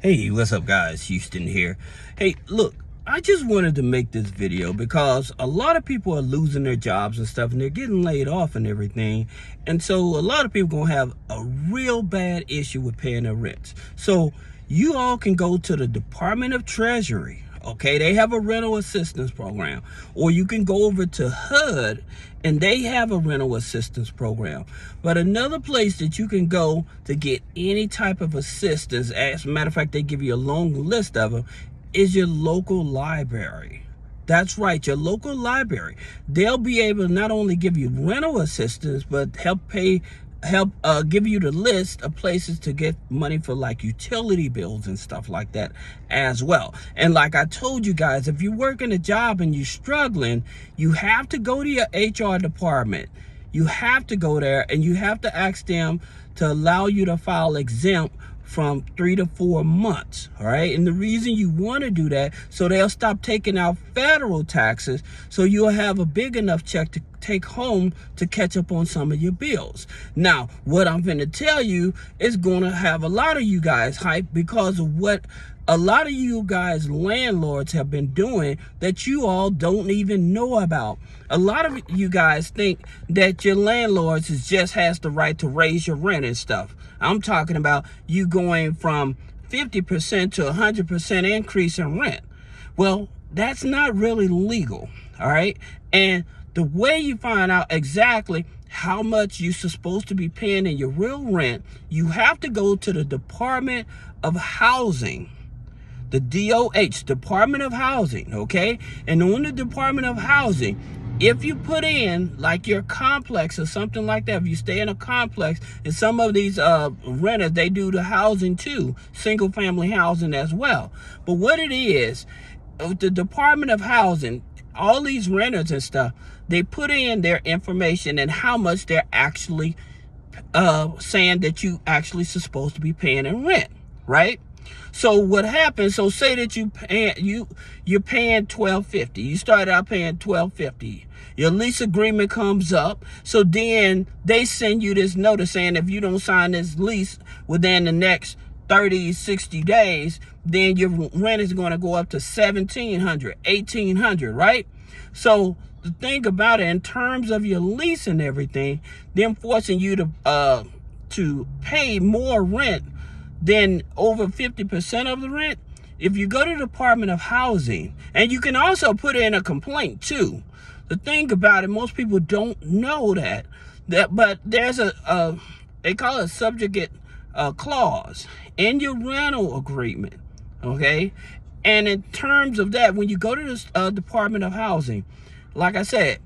Hey, what's up guys? Houston here. Hey, look, I just wanted to make this video because a lot of people are losing their jobs and stuff and they're getting laid off and everything. And so a lot of people gonna have a real bad issue with paying their rents. So you all can go to the Department of Treasury. Okay, they have a rental assistance program, or you can go over to HUD and they have a rental assistance program. But another place that you can go to get any type of assistance, as a matter of fact, they give you a long list of them, is your local library. That's right, your local library. They'll be able to not only give you rental assistance, but help give you the list of places to get money for like utility bills and stuff like that as well. And like I told you guys, if you're working a job and you're struggling, you have to go to your HR department. You have to go there and you have to ask them to allow you to file exempt from 3 to 4 months. All right, and the reason you want to do that, so they'll stop taking out federal taxes, so you'll have a big enough check to take home to catch up on some of your bills. Now, what I'm going to tell you is going to have a lot of you guys hyped because of what a lot of you guys landlords have been doing that you all don't even know about. A lot of you guys think that your landlords just has the right to raise your rent and stuff. I'm talking about you going from 50% to 100% increase in rent. Well, that's not really legal, all right? And the way you find out exactly how much you're supposed to be paying in your real rent, you have to go to the Department of Housing. The DOH, Department of Housing, okay? And on the Department of Housing, if you put in like your complex or something like that, if you stay in a complex, and some of these renters, they do the housing too, single family housing as well. But what it is, the Department of Housing, all these renters and stuff, they put in their information and how much they're actually saying that you actually supposed to be paying in rent, right? So what happens, so say that you're paying $12.50. You start out paying $12.50. Your lease agreement comes up. So then they send you this notice saying if you don't sign this lease within the next 30, 60 days, then your rent is going to go up to $1,700, $1,800, right? So the thing about it, in terms of your lease and everything, them forcing you to pay more rent than over 50% of the rent. If you go to the Department of Housing, and you can also put in a complaint too. The thing about it, most people don't know that but there's they call it subjugate clause in your rental agreement, okay? And in terms of that, when you go to the Department of Housing, like I said,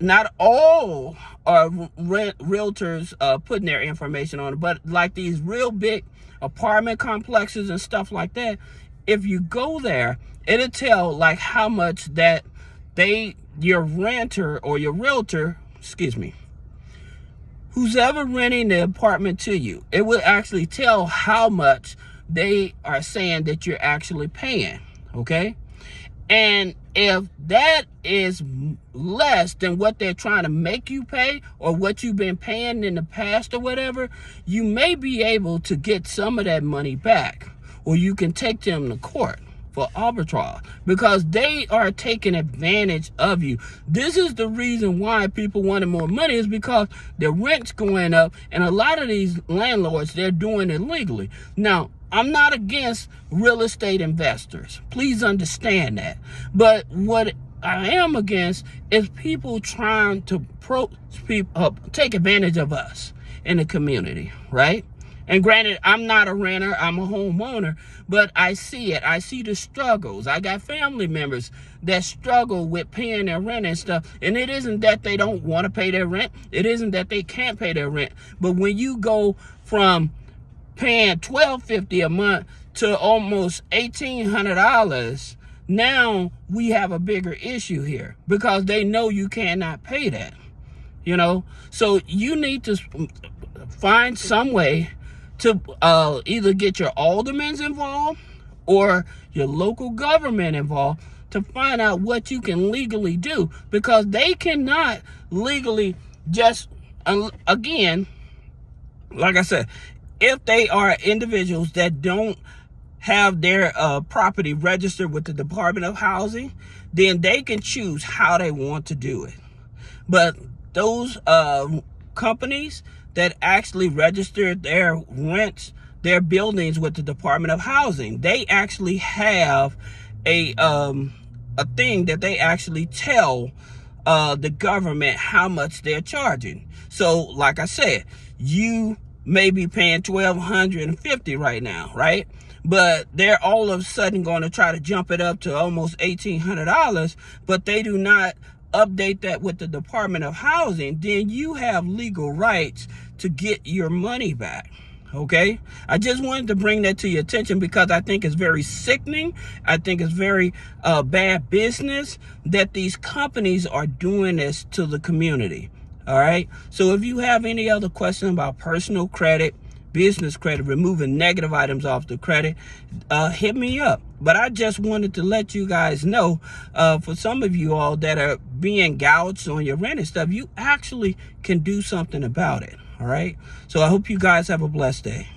not all are realtors putting their information on it, but like these real big apartment complexes and stuff like that, if you go there, it'll tell like how much that your renter or your realtor, who's ever renting the apartment to you, it will actually tell how much they are saying that you're actually paying, okay? And if that is less than what they're trying to make you pay or what you've been paying in the past or whatever, you may be able to get some of that money back, or you can take them to court for arbitrage because they are taking advantage of you. This is the reason why people wanted more money, is because the rent's going up, and a lot of these landlords, they're doing it legally. Now, I'm not against real estate investors. Please understand that. But what I am against is people trying to take advantage of us in the community, right? And granted, I'm not a renter, I'm a homeowner, but I see it. I see the struggles. I got family members that struggle with paying their rent and stuff. And it isn't that they don't want to pay their rent. It isn't that they can't pay their rent. But when you go from paying $12.50 a month to almost $1,800, now we have a bigger issue here because they know you cannot pay that, you know? So you need to find some way to either get your aldermen involved or your local government involved to find out what you can legally do, because they cannot legally just, again, like I said, if they are individuals that don't have their property registered with the Department of Housing, then they can choose how they want to do it. But those companies that actually register their rents, their buildings with the Department of Housing, they actually have a thing that they actually tell the government how much they're charging. So like I said, you may be paying $1,250 right now, right? But they're all of a sudden going to try to jump it up to almost $1,800, but they do not update that with the Department of Housing. Then you have legal rights to get your money back. Okay, I just wanted to bring that to your attention because I think it's very sickening. I think it's very bad business that these companies are doing this to the community. All right, so if you have any other question about personal credit, business credit, removing negative items off the credit, hit me up. But I just wanted to let you guys know, for some of you all that are being gouged on your rent and stuff, you actually can do something about it. All right, so I hope you guys have a blessed day.